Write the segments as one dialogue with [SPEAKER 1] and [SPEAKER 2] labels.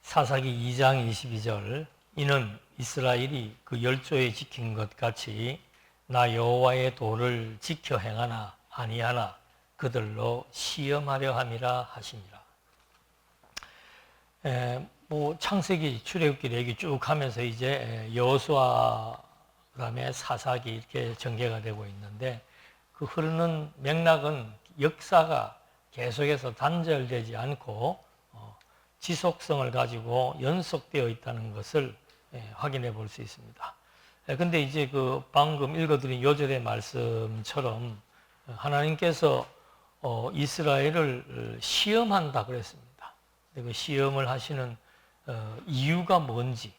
[SPEAKER 1] 사사기 2장 22절 이는 이스라엘이 그 열조에 지킨 것 같이 나 여호와의 도를 지켜 행하나 아니하나 그들로 시험하려 함이라 하시니라. 창세기, 출애굽기, 레위기 쭉 하면서 이제 여호수아 그다음에 사사기 이렇게 전개가 되고 있는데 그 흐르는 맥락은 역사가 계속해서 단절되지 않고 지속성을 가지고 연속되어 있다는 것을 확인해 볼 수 있습니다. 근데 이제 그 방금 읽어드린 요절의 말씀처럼 하나님께서 이스라엘을 시험한다 그랬습니다. 그 시험을 하시는 이유가 뭔지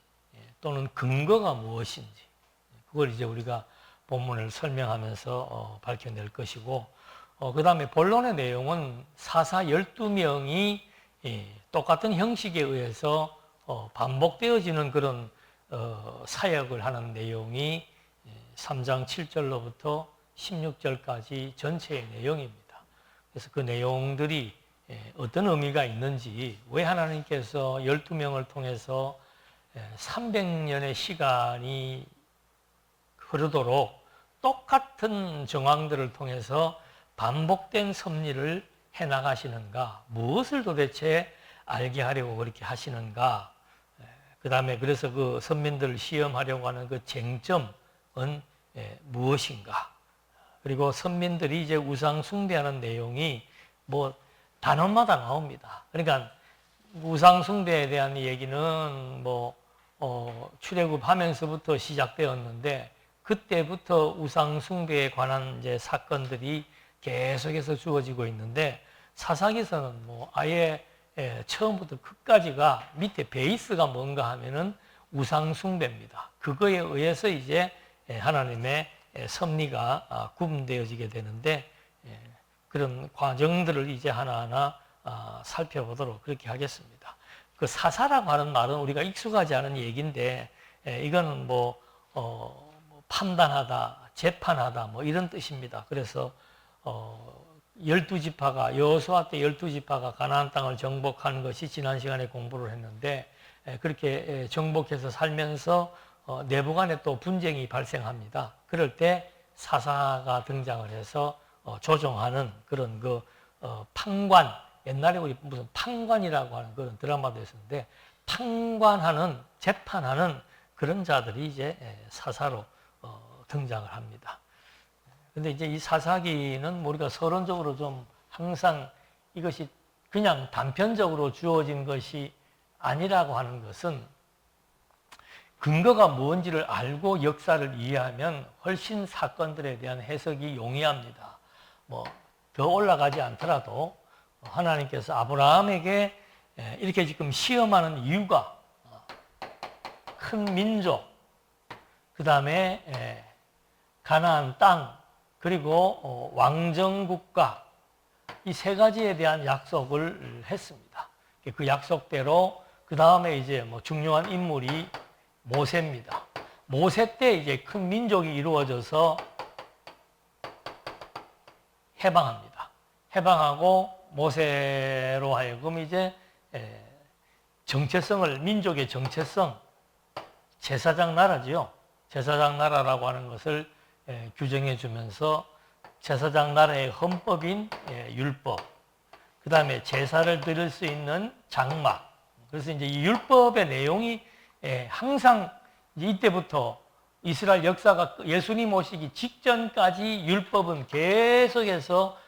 [SPEAKER 1] 또는 근거가 무엇인지 그걸 이제 우리가 본문을 설명하면서 밝혀낼 것이고 그 다음에 본론의 내용은 사사 12명이 똑같은 형식에 의해서 반복되어지는 그런 사역을 하는 내용이 3장 7절로부터 16절까지 전체의 내용입니다. 그래서 그 내용들이 어떤 의미가 있는지, 왜 하나님께서 12명을 통해서 300년의 시간이 흐르도록 똑같은 정황들을 통해서 반복된 섭리를 해나가시는가, 무엇을 도대체 알게 하려고 그렇게 하시는가, 그 다음에 그래서 그 선민들을 시험하려고 하는 그 쟁점은 무엇인가, 그리고 선민들이 이제 우상 숭배하는 내용이 뭐 단원마다 나옵니다. 그러니까 우상 숭배에 대한 얘기는 출애굽하면서부터 시작되었는데 그때부터 우상 숭배에 관한 이제 사건들이 계속해서 주어지고 있는데 사사기서는 아예 처음부터 끝까지가 밑에 베이스가 뭔가 하면은 우상 숭배입니다. 그거에 의해서 이제 하나님의 섭리가 구분되어지게 되는데 그런 과정들을 이제 하나하나 살펴보도록 그렇게 하겠습니다. 그 사사라고 하는 말은 우리가 익숙하지 않은 얘기인데 이거는 판단하다, 재판하다 이런 뜻입니다. 그래서 12지파가 여호수아 때 12지파가 가나안 땅을 정복한 것이 지난 시간에 공부를 했는데 그렇게 정복해서 살면서 내부 간에 또 분쟁이 발생합니다. 그럴 때 사사가 등장을 해서 조정하는 그런 판관, 옛날에 우리 무슨 판관이라고 하는 그런 드라마도 있었는데 판관하는, 재판하는 그런 자들이 이제 사사로 등장을 합니다. 근데 이제 이 사사기는 우리가 서론적으로 좀 항상 이것이 그냥 단편적으로 주어진 것이 아니라고 하는 것은 근거가 뭔지를 알고 역사를 이해하면 훨씬 사건들에 대한 해석이 용이합니다. 더 올라가지 않더라도 하나님께서 아브라함에게 이렇게 지금 시험하는 이유가 큰 민족, 그 다음에 가나안 땅, 그리고 왕정국가, 이 세 가지에 대한 약속을 했습니다. 그 약속대로 그 다음에 이제 중요한 인물이 모세입니다. 모세 때 이제 큰 민족이 이루어져서 해방합니다. 해방하고 모세로 하여금 이제 정체성을, 민족의 정체성, 제사장 나라지요. 제사장 나라라고 하는 것을 규정해 주면서 제사장 나라의 헌법인 율법, 그 다음에 제사를 드릴 수 있는 장막. 그래서 이제 이 율법의 내용이 항상 이때부터 이스라엘 역사가 예수님 오시기 직전까지 율법은 계속해서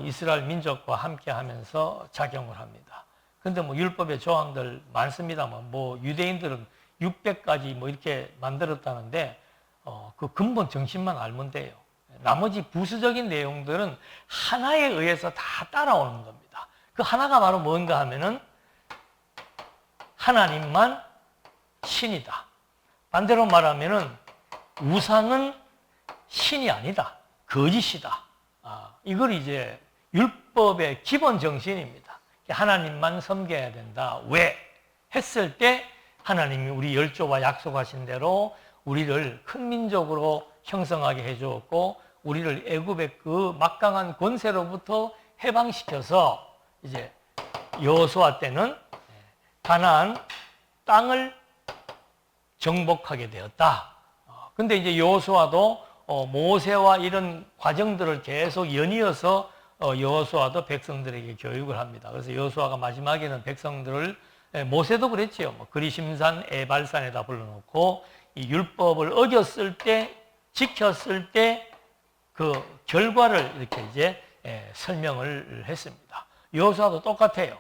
[SPEAKER 1] 이스라엘 민족과 함께 하면서 작용을 합니다. 근데 율법의 조항들 많습니다만 유대인들은 600가지 이렇게 만들었다는데 그 근본 정신만 알면 돼요. 나머지 부수적인 내용들은 하나에 의해서 다 따라오는 겁니다. 그 하나가 바로 뭔가 하면은 하나님만 신이다. 반대로 말하면은 우상은 신이 아니다. 거짓이다. 이걸 이제 율법의 기본 정신입니다. 하나님만 섬겨야 된다. 왜? 했을 때 하나님이 우리 열조와 약속하신 대로 우리를 큰 민족으로 형성하게 해주었고 우리를 애굽의 그 막강한 권세로부터 해방시켜서 이제 여호수아 때는 가나안 땅을 정복하게 되었다. 근데 이제 여호수아도 모세와 이런 과정들을 계속 연이어서 여호수아도 백성들에게 교육을 합니다. 그래서 여호수아가 마지막에는 백성들을 모세도 그랬지요. 그리심산 에발산에다 불러놓고 이 율법을 어겼을 때, 지켰을 때 그 결과를 이렇게 이제 설명을 했습니다. 여호수아도 똑같아요.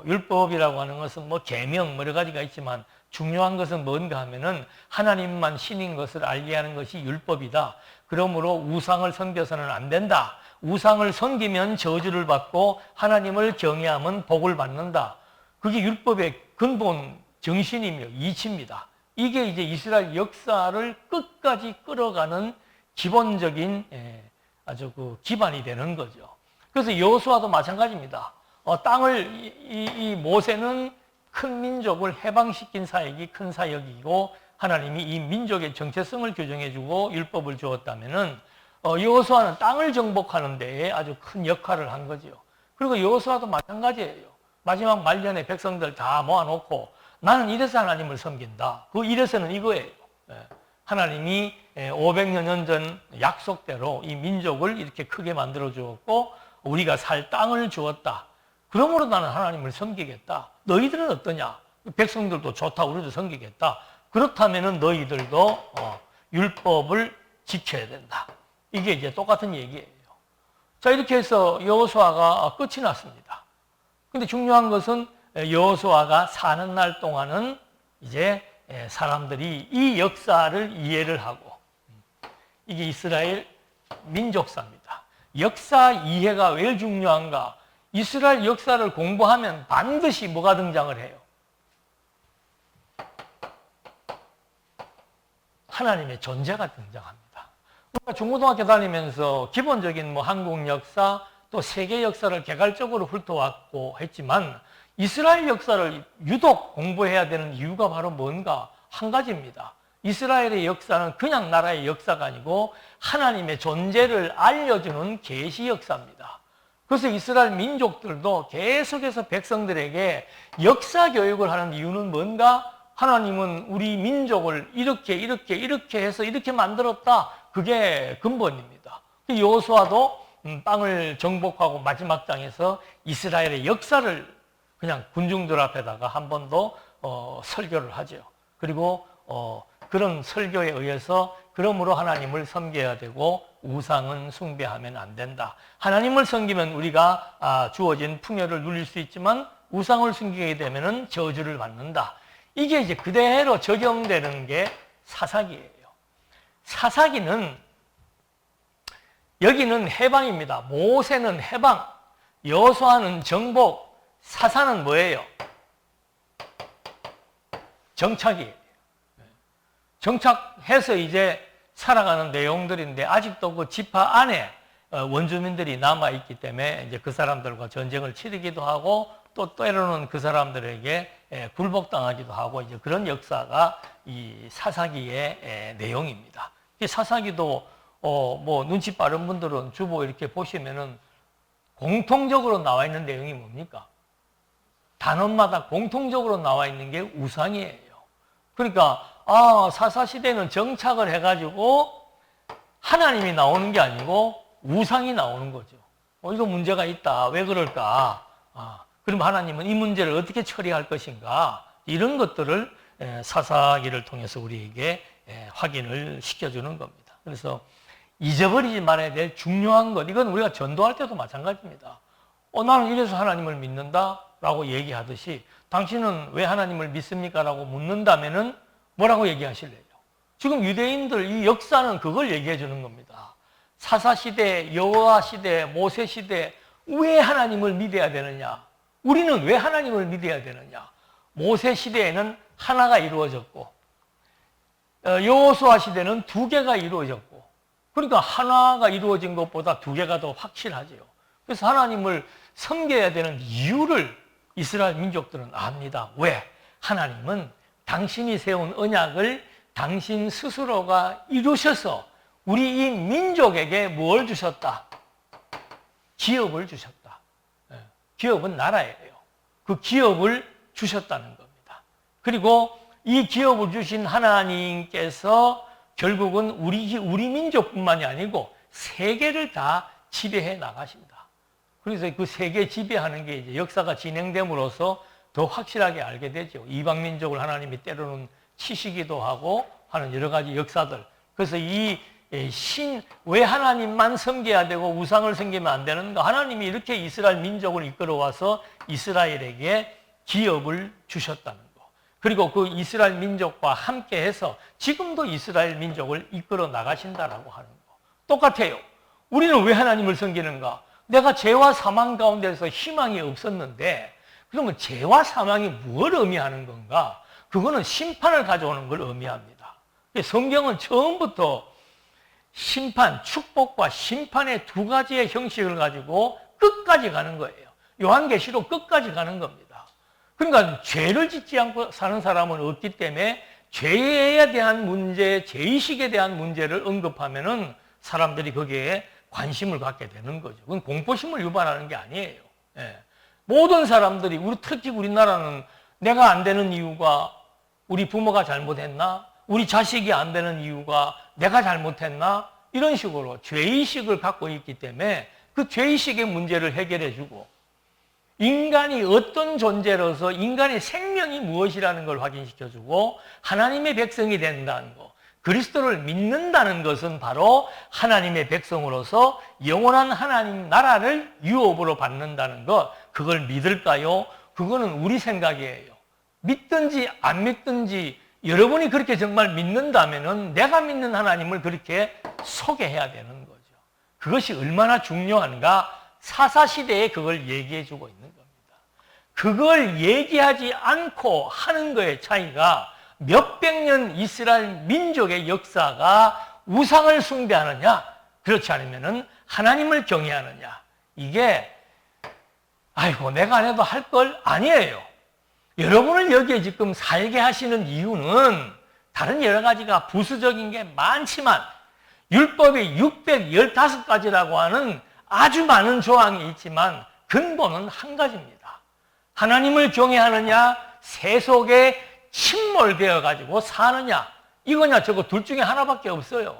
[SPEAKER 1] 율법이라고 하는 것은 뭐 계명 여러 가지가 있지만 중요한 것은 뭔가 하면은 하나님만 신인 것을 알게 하는 것이 율법이다. 그러므로 우상을 섬겨서는 안 된다. 우상을 섬기면 저주를 받고 하나님을 경외하면 복을 받는다. 그게 율법의 근본 정신이며 이치입니다. 이게 이제 이스라엘 역사를 끝까지 끌어가는 기본적인 아주 그 기반이 되는 거죠. 그래서 여호수아도 마찬가지입니다. 땅을 이 모세는 큰 민족을 해방시킨 사역이 큰 사역이고 하나님이 이 민족의 정체성을 교정해주고 율법을 주었다면은 여호수아는 땅을 정복하는 데에 아주 큰 역할을 한 거죠. 그리고 여호수아도 마찬가지예요. 마지막 말년에 백성들 다 모아놓고 나는 이래서 하나님을 섬긴다. 그 이래서는 이거예요. 하나님이 500여 년 전 약속대로 이 민족을 이렇게 크게 만들어 주었고 우리가 살 땅을 주었다. 그러므로 나는 하나님을 섬기겠다. 너희들은 어떠냐? 백성들도 좋다. 우리도 섬기겠다. 그렇다면은 너희들도 율법을 지켜야 된다. 이게 이제 똑같은 얘기예요. 자, 이렇게 해서 여호수아가 끝이 났습니다. 근데 중요한 것은 여호수아가 사는 날 동안은 이제 사람들이 이 역사를 이해를 하고 이게 이스라엘 민족사입니다. 역사 이해가 왜 중요한가? 이스라엘 역사를 공부하면 반드시 뭐가 등장을 해요? 하나님의 존재가 등장합니다. 우리가 중고등학교 다니면서 기본적인 뭐 한국 역사 또 세계 역사를 개괄적으로 훑어왔고 했지만 이스라엘 역사를 유독 공부해야 되는 이유가 바로 뭔가? 한 가지입니다. 이스라엘의 역사는 그냥 나라의 역사가 아니고 하나님의 존재를 알려주는 계시 역사입니다. 그래서 이스라엘 민족들도 계속해서 백성들에게 역사 교육을 하는 이유는 뭔가? 하나님은 우리 민족을 이렇게 해서 이렇게 만들었다. 그게 근본입니다. 여호수아도 땅을 정복하고 마지막 장에서 이스라엘의 역사를 그냥 군중들 앞에다가 한 번 더 설교를 하죠. 그리고 그런 설교에 의해서 그러므로 하나님을 섬겨야 되고 우상은 숭배하면 안 된다. 하나님을 섬기면 우리가 주어진 풍요를 누릴 수 있지만 우상을 숨기게 되면 저주를 받는다. 이게 이제 그대로 적용되는 게 사사기예요. 사사기는 여기는 해방입니다. 모세는 해방, 여호수아는 정복, 사사는 뭐예요? 정착이에요. 정착해서 이제 살아가는 내용들인데 아직도 그 지파 안에 원주민들이 남아있기 때문에 이제 그 사람들과 전쟁을 치르기도 하고 또 때로는 그 사람들에게 굴복당하기도 하고 이제 그런 역사가 이 사사기의 내용입니다. 이 사사기도 뭐 눈치 빠른 분들은 주보 이렇게 보시면은 공통적으로 나와 있는 내용이 뭡니까? 단원마다 공통적으로 나와 있는 게 우상이에요. 그러니까 사사시대는 정착을 해가지고 하나님이 나오는 게 아니고 우상이 나오는 거죠. 이거 문제가 있다. 왜 그럴까? 그럼 하나님은 이 문제를 어떻게 처리할 것인가? 이런 것들을 사사기를 통해서 우리에게 확인을 시켜주는 겁니다. 그래서 잊어버리지 말아야 될 중요한 것, 이건 우리가 전도할 때도 마찬가지입니다. 나는 이래서 하나님을 믿는다 라고 얘기하듯이 당신은 왜 하나님을 믿습니까? 라고 묻는다면은 뭐라고 얘기하실래요? 지금 유대인들 이 역사는 그걸 얘기해 주는 겁니다. 사사시대, 여호와시대, 모세시대 왜 하나님을 믿어야 되느냐? 우리는 왜 하나님을 믿어야 되느냐? 모세시대에는 하나가 이루어졌고 여호수아 시대는 두 개가 이루어졌고 그러니까 하나가 이루어진 것보다 두 개가 더 확실하지요. 그래서 하나님을 섬겨야 되는 이유를 이스라엘 민족들은 압니다. 왜? 하나님은 당신이 세운 언약을 당신 스스로가 이루셔서 우리 이 민족에게 뭘 주셨다? 기업을 주셨다. 기업은 나라예요. 그 기업을 주셨다는 겁니다. 그리고 이 기업을 주신 하나님께서 결국은 우리 민족뿐만이 아니고 세계를 다 지배해 나가신다. 그래서 그 세계 지배하는 게 이제 역사가 진행됨으로써 더 확실하게 알게 되죠. 이방 민족을 하나님이 때로는 치시기도 하고 하는 여러 가지 역사들. 그래서 왜 하나님만 섬겨야 되고 우상을 섬기면 안 되는가? 하나님이 이렇게 이스라엘 민족을 이끌어와서 이스라엘에게 기업을 주셨다는 거. 그리고 그 이스라엘 민족과 함께해서 지금도 이스라엘 민족을 이끌어 나가신다라고 하는 거. 똑같아요. 우리는 왜 하나님을 섬기는가? 내가 죄와 사망 가운데서 희망이 없었는데 그러면 죄와 사망이 무엇을 의미하는 건가? 그거는 심판을 가져오는 걸 의미합니다. 성경은 처음부터 심판, 축복과 심판의 두 가지의 형식을 가지고 끝까지 가는 거예요. 요한계시록 끝까지 가는 겁니다. 그러니까 죄를 짓지 않고 사는 사람은 없기 때문에 죄에 대한 문제, 죄의식에 대한 문제를 언급하면은 사람들이 거기에 관심을 갖게 되는 거죠. 그건 공포심을 유발하는 게 아니에요. 예. 모든 사람들이, 특히 우리나라는 내가 안 되는 이유가 우리 부모가 잘못했나? 우리 자식이 안 되는 이유가 내가 잘못했나? 이런 식으로 죄의식을 갖고 있기 때문에 그 죄의식의 문제를 해결해 주고 인간이 어떤 존재로서 인간의 생명이 무엇이라는 걸 확인시켜 주고 하나님의 백성이 된다는 거. 그리스도를 믿는다는 것은 바로 하나님의 백성으로서 영원한 하나님 나라를 유업으로 받는다는 것. 그걸 믿을까요? 그거는 우리 생각이에요. 믿든지 안 믿든지 여러분이 그렇게 정말 믿는다면은 내가 믿는 하나님을 그렇게 소개해야 되는 거죠. 그것이 얼마나 중요한가? 사사시대에 그걸 얘기해 주고 있는 겁니다. 그걸 얘기하지 않고 하는 거의 차이가 몇백 년 이스라엘 민족의 역사가 우상을 숭배하느냐, 그렇지 않으면은 하나님을 경외하느냐. 이게 아이고 내가 안 해도 할 걸 아니에요. 여러분을 여기에 지금 살게 하시는 이유는 다른 여러 가지가 부수적인 게 많지만 율법이 615가지라고 하는 아주 많은 조항이 있지만 근본은 한 가지입니다. 하나님을 경외하느냐, 세속에 침몰되어 가지고 사느냐, 이거냐 저거 둘 중에 하나밖에 없어요.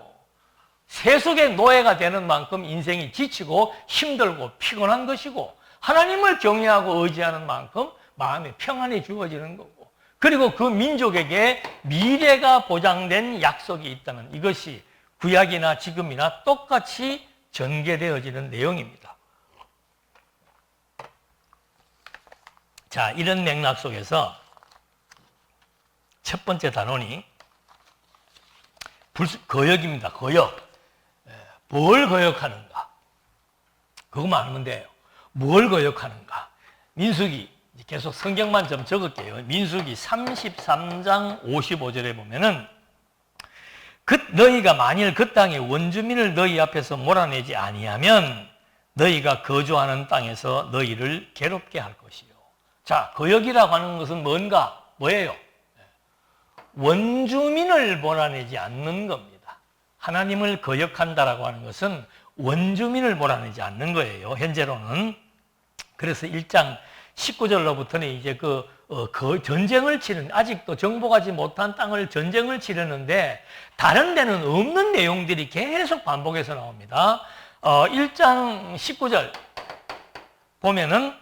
[SPEAKER 1] 세속의 노예가 되는 만큼 인생이 지치고 힘들고 피곤한 것이고 하나님을 경외하고 의지하는 만큼 마음에 평안이 주어지는 거고 그리고 그 민족에게 미래가 보장된 약속이 있다는 이것이 구약이나 지금이나 똑같이 전개되어지는 내용입니다. 자, 이런 맥락 속에서 첫 번째 단원이 거역입니다. 거역. 뭘 거역하는가? 그것만 알면 돼요. 뭘 거역하는가? 민수기, 계속 성경만 좀 적을게요. 민수기 33장 55절에 보면은 너희가 만일 그 땅의 원주민을 너희 앞에서 몰아내지 아니하면 너희가 거주하는 땅에서 너희를 괴롭게 할 것이요. 자, 거역이라고 하는 것은 뭔가? 뭐예요? 원주민을 몰아내지 않는 겁니다. 하나님을 거역한다라고 하는 것은 원주민을 몰아내지 않는 거예요. 현재로는. 그래서 1장 19절로부터는 이제 그 전쟁을 치는, 아직도 정복하지 못한 땅을 전쟁을 치르는데 다른 데는 없는 내용들이 계속 반복해서 나옵니다. 1장 19절 보면은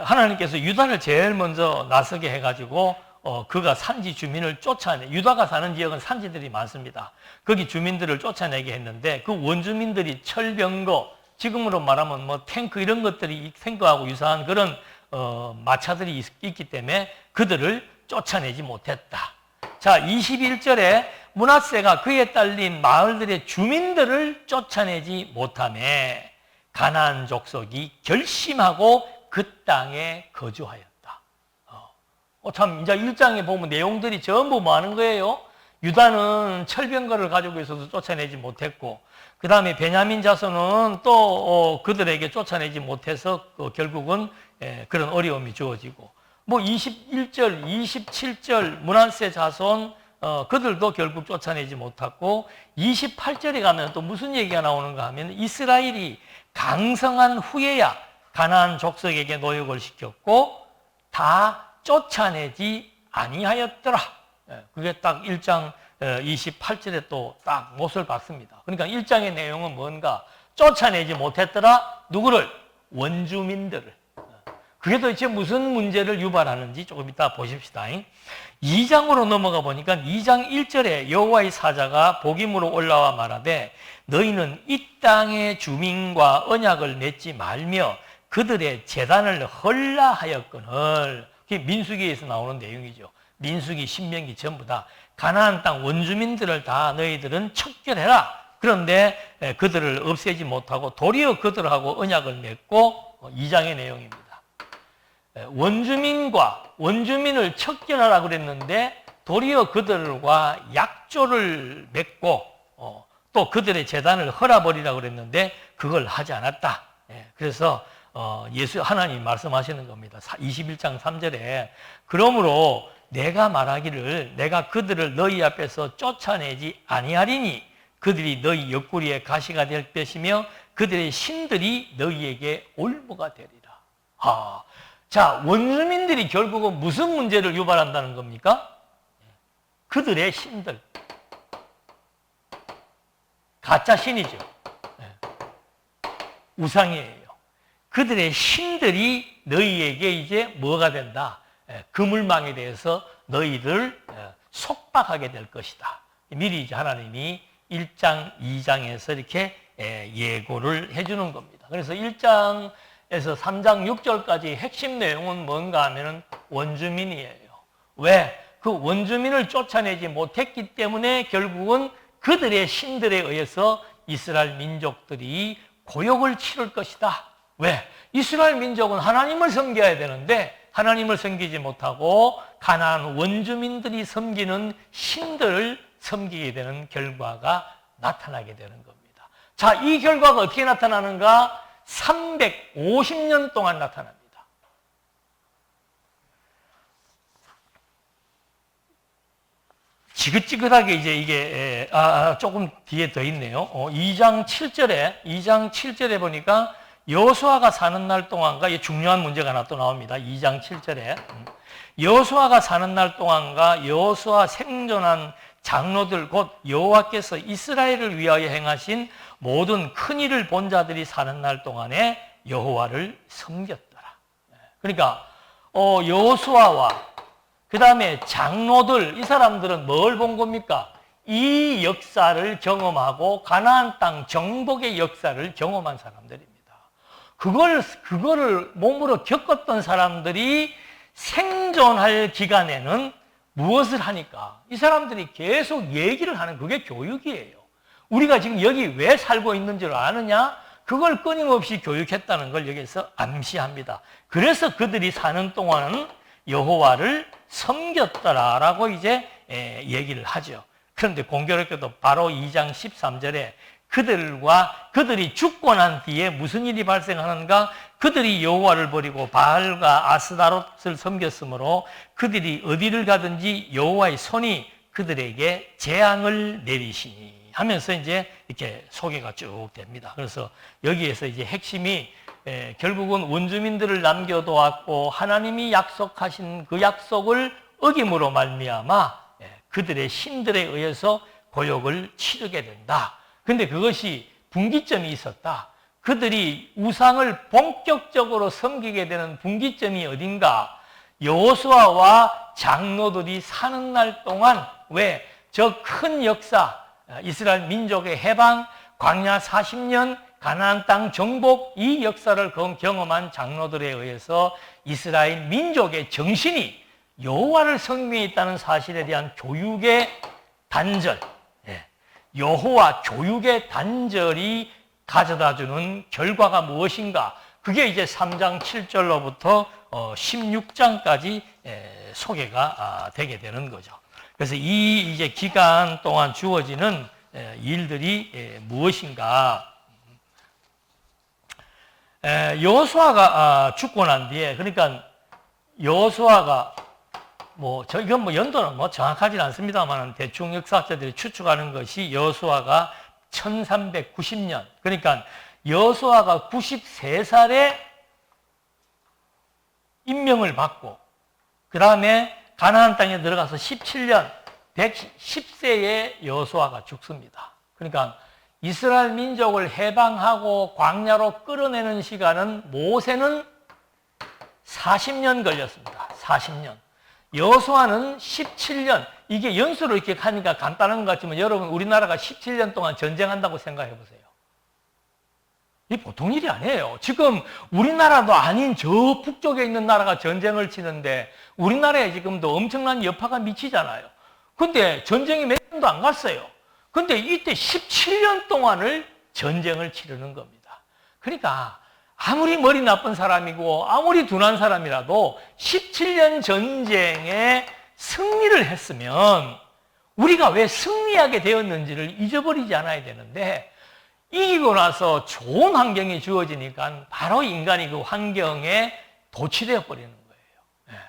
[SPEAKER 1] 하나님께서 유다를 제일 먼저 나서게 해가지고 그가 산지 주민을 쫓아내, 유다가 사는 지역은 산지들이 많습니다. 거기 주민들을 쫓아내게 했는데 그 원주민들이 철병거, 지금으로 말하면 뭐 탱크 이런 것들이 탱크하고 유사한 그런 마차들이 있기 때문에 그들을 쫓아내지 못했다. 자, 21절에 므낫세가 그에 딸린 마을들의 주민들을 쫓아내지 못하매 가나안 족속이 결심하고 그 땅에 거주하였다. 참 이제 1장에 보면 내용들이 전부 뭐 하는 거예요? 유다는 철병거를 가지고 있어서 쫓아내지 못했고 그 다음에 베냐민 자손은 또 그들에게 쫓아내지 못해서 결국은 그런 어려움이 주어지고 뭐 21절, 27절 므낫세 자손 그들도 결국 쫓아내지 못했고 28절에 가면 또 무슨 얘기가 나오는가 하면 이스라엘이 강성한 후에야 가나안 족속에게 노역을 시켰고 다 쫓아내지 아니하였더라. 그게 딱 1장 28절에 또 딱 못을 박습니다. 그러니까 1장의 내용은 뭔가? 쫓아내지 못했더라. 누구를? 원주민들을. 그게 도대체 무슨 문제를 유발하는지 조금 이따 보십시다. 2장으로 넘어가 보니까 2장 1절에 여호와의 사자가 복임으로 올라와 말하되 너희는 이 땅의 주민과 언약을 맺지 말며 그들의 제단을 헐라 하였거늘. 그게 민수기에서 나오는 내용이죠. 민수기, 신명기 전부 다 가나안 땅 원주민들을 다 너희들은 척결해라. 그런데 그들을 없애지 못하고 도리어 그들하고 언약을 맺고 2장의 내용입니다. 원주민을 척결하라 그랬는데 도리어 그들과 약조를 맺고 또 그들의 제단을 헐어버리라 그랬는데 그걸 하지 않았다. 그래서 하나님이 말씀하시는 겁니다. 21장 3절에 그러므로 내가 말하기를 내가 그들을 너희 앞에서 쫓아내지 아니하리니 그들이 너희 옆구리에 가시가 될 것이며 그들의 신들이 너희에게 올무가 되리라. 자, 원주민들이 결국은 무슨 문제를 유발한다는 겁니까? 그들의 신들. 가짜 신이죠. 우상이에요. 그들의 신들이 너희에게 이제 뭐가 된다? 그물망에 대해서 너희를 속박하게 될 것이다. 미리 이제 하나님이 1장, 2장에서 이렇게 예고를 해주는 겁니다. 그래서 1장에서 3장 6절까지 핵심 내용은 뭔가 하면은 원주민이에요. 왜? 그 원주민을 쫓아내지 못했기 때문에 결국은 그들의 신들에 의해서 이스라엘 민족들이 고역을 치를 것이다. 왜? 이스라엘 민족은 하나님을 섬겨야 되는데 하나님을 섬기지 못하고 가나안 원주민들이 섬기는 신들을 섬기게 되는 결과가 나타나게 되는 겁니다. 자, 이 결과가 어떻게 나타나는가? 350년 동안 나타납니다. 지긋지긋하게 이제 이게 조금 뒤에 더 있네요. 2장 7절에 보니까 여호수아가 사는 날 동안과 중요한 문제가 하나 또 나옵니다. 2장 7절에 여호수아가 사는 날 동안과 여호수아 생존한 장로들 곧 여호와께서 이스라엘을 위하여 행하신 모든 큰 일을 본 자들이 사는 날 동안에 여호와를 섬겼더라. 그러니까 여호수아와 그 다음에 장로들, 이 사람들은 뭘 본 겁니까? 이 역사를 경험하고 가나안 땅 정복의 역사를 경험한 사람들입니다. 그거를 몸으로 겪었던 사람들이 생존할 기간에는 무엇을 하니까? 이 사람들이 계속 얘기를 하는 그게 교육이에요. 우리가 지금 여기 왜 살고 있는지를 아느냐? 그걸 끊임없이 교육했다는 걸 여기서 암시합니다. 그래서 그들이 사는 동안은 여호와를 섬겼더라라고 이제 얘기를 하죠. 그런데 공교롭게도 바로 2장 13절에 그들이 죽고 난 뒤에 무슨 일이 발생하는가? 그들이 여호와를 버리고 바알과 아스다롯을 섬겼으므로 그들이 어디를 가든지 여호와의 손이 그들에게 재앙을 내리시니 하면서 이제 이렇게 소개가 쭉 됩니다. 그래서 여기에서 이제 핵심이 결국은 원주민들을 남겨두었고 하나님이 약속하신 그 약속을 어김으로 말미암아 그들의 신들에 의해서 고역을 치르게 된다. 근데 그것이 분기점이 있었다. 그들이 우상을 본격적으로 섬기게 되는 분기점이 어딘가? 여호수아와 장로들이 사는 날 동안 왜? 저 큰 역사, 이스라엘 민족의 해방, 광야 40년, 가나안 땅 정복, 이 역사를 경험한 장로들에 의해서 이스라엘 민족의 정신이 여호와를 섬기에 있다는 사실에 대한 교육의 단절, 여호와 교육의 단절이 가져다주는 결과가 무엇인가? 그게 이제 3장 7절로부터 16장까지 소개가 되게 되는 거죠. 그래서 이 이제 기간 동안 주어지는 일들이 무엇인가? 여호수아가 죽고 난 뒤에, 그러니까 여호수아가 이건 연도는 정확하지는 않습니다만 대충 역사학자들이 추측하는 것이 여호수아가 1390년, 그러니까 여호수아가 93살에 임명을 받고 그 다음에 가나안 땅에 들어가서 17년 110세의 여호수아가 죽습니다. 그러니까 이스라엘 민족을 해방하고 광야로 끌어내는 시간은 모세는 40년 걸렸습니다. 40년. 여호수아는 17년. 이게 연수로 이렇게 하니까 간단한 것 같지만 여러분 우리나라가 17년 동안 전쟁한다고 생각해 보세요. 이 보통 일이 아니에요. 지금 우리나라도 아닌 저 북쪽에 있는 나라가 전쟁을 치는데 우리나라에 지금도 엄청난 여파가 미치잖아요. 근데 전쟁이 몇 년도 안 갔어요. 근데 이때 17년 동안을 전쟁을 치르는 겁니다. 그러니까 아무리 머리 나쁜 사람이고 아무리 둔한 사람이라도 17년 전쟁에 승리를 했으면 우리가 왜 승리하게 되었는지를 잊어버리지 않아야 되는데 이기고 나서 좋은 환경이 주어지니까 바로 인간이 그 환경에 도취되어 버리는 거예요.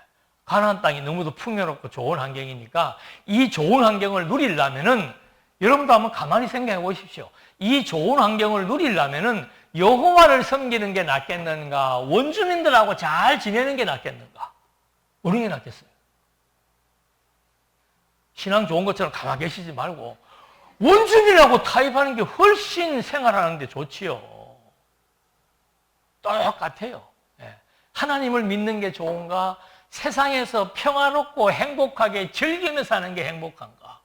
[SPEAKER 1] 가나안 땅이 너무도 풍요롭고 좋은 환경이니까 이 좋은 환경을 누리려면은 여러분도 한번 가만히 생각해 보십시오. 이 좋은 환경을 누리려면은 여호와를 섬기는 게 낫겠는가? 원주민들하고 잘 지내는 게 낫겠는가? 어느 게 낫겠어요? 신앙 좋은 것처럼 가만히 계시지 말고 원주민하고 타협하는 게 훨씬 생활하는 데 좋지요. 똑같아요. 하나님을 믿는 게 좋은가? 세상에서 평화롭고 행복하게 즐기며 사는 게 행복한가?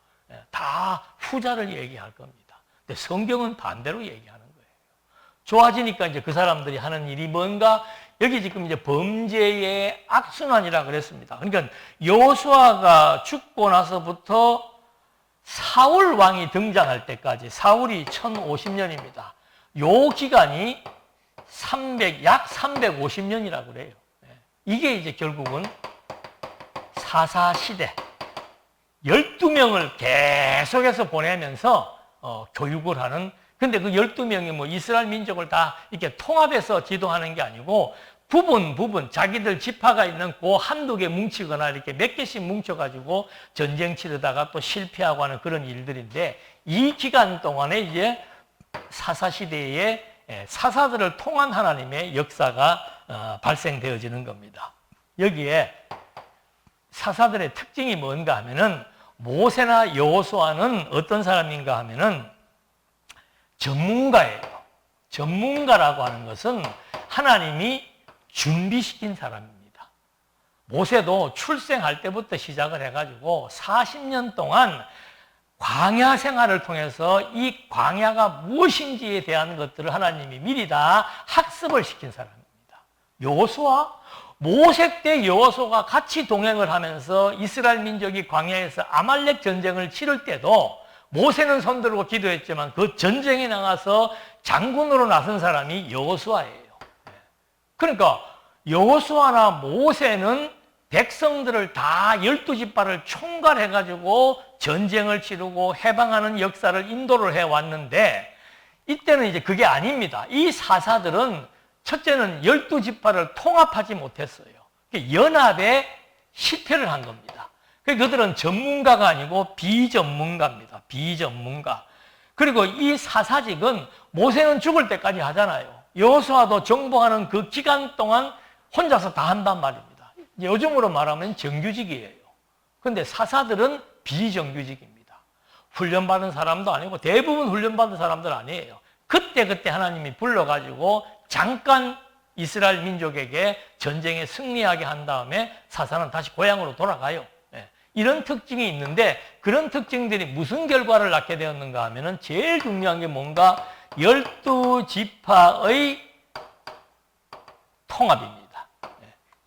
[SPEAKER 1] 다 후자를 얘기할 겁니다. 근데 성경은 반대로 얘기하는 거예요. 좋아지니까 이제 그 사람들이 하는 일이 뭔가? 여기 지금 이제 범죄의 악순환이라 그랬습니다. 그러니까 여호수아가 죽고 나서부터 사울 왕이 등장할 때까지 사울이 1050년입니다. 요 기간이 약 350년이라고 그래요. 이게 이제 결국은 사사시대 12명을 계속해서 보내면서 교육을 하는. 근데 그 12명이 뭐 이스라엘 민족을 다 이렇게 통합해서 지도하는 게 아니고 부분 자기들 지파가 있는 그 한두 개 뭉치거나 이렇게 몇 개씩 뭉쳐가지고 전쟁 치르다가 또 실패하고 하는 그런 일들인데 이 기간 동안에 이제 사사시대에 사사들을 통한 하나님의 역사가 발생되어지는 겁니다. 여기에 사사들의 특징이 뭔가 하면은 모세나 여호수아는 어떤 사람인가 하면은 전문가예요. 전문가라고 하는 것은 하나님이 준비시킨 사람입니다. 모세도 출생할 때부터 시작을 해가지고 40년 동안 광야 생활을 통해서 이 광야가 무엇인지에 대한 것들을 하나님이 미리 다 학습을 시킨 사람입니다. 여호수아, 모세 때 여호수아가 같이 동행을 하면서 이스라엘 민족이 광야에서 아말렉 전쟁을 치를 때도 모세는 손들고 기도했지만 그 전쟁에 나가서 장군으로 나선 사람이 여호수아예요. 그러니까 여호수아나 모세는 백성들을 다 12지파를 총괄해가지고 전쟁을 치르고 해방하는 역사를 인도를 해왔는데 이때는 이제 그게 아닙니다. 이 사사들은 첫째는 12지파를 통합하지 못했어요. 연합에 실패를 한 겁니다. 그들은 전문가가 아니고 비전문가입니다. 비전문가. 그리고 이 사사직은 모세는 죽을 때까지 하잖아요. 여호수아도 정복하는 그 기간 동안 혼자서 다 한단 말입니다. 요즘으로 말하면 정규직이에요. 그런데 사사들은 비정규직입니다. 훈련받은 사람도 아니고 대부분 훈련받은 사람들 아니에요. 그때 하나님이 불러가지고 잠깐 이스라엘 민족에게 전쟁에 승리하게 한 다음에 사사는 다시 고향으로 돌아가요. 이런 특징이 있는데 그런 특징들이 무슨 결과를 낳게 되었는가 하면은 제일 중요한 게 뭔가 12지파의 통합입니다.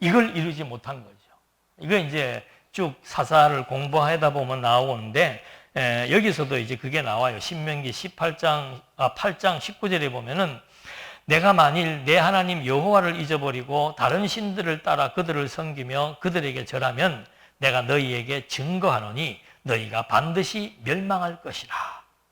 [SPEAKER 1] 이걸 이루지 못한 거죠. 이거 이제 쭉 사사를 공부하다 보면 나오는데 여기서도 이제 그게 나와요. 신명기 8장 19절에 보면은 내가 만일 내 하나님 여호와를 잊어버리고 다른 신들을 따라 그들을 섬기며 그들에게 절하면 내가 너희에게 증거하노니 너희가 반드시 멸망할 것이라.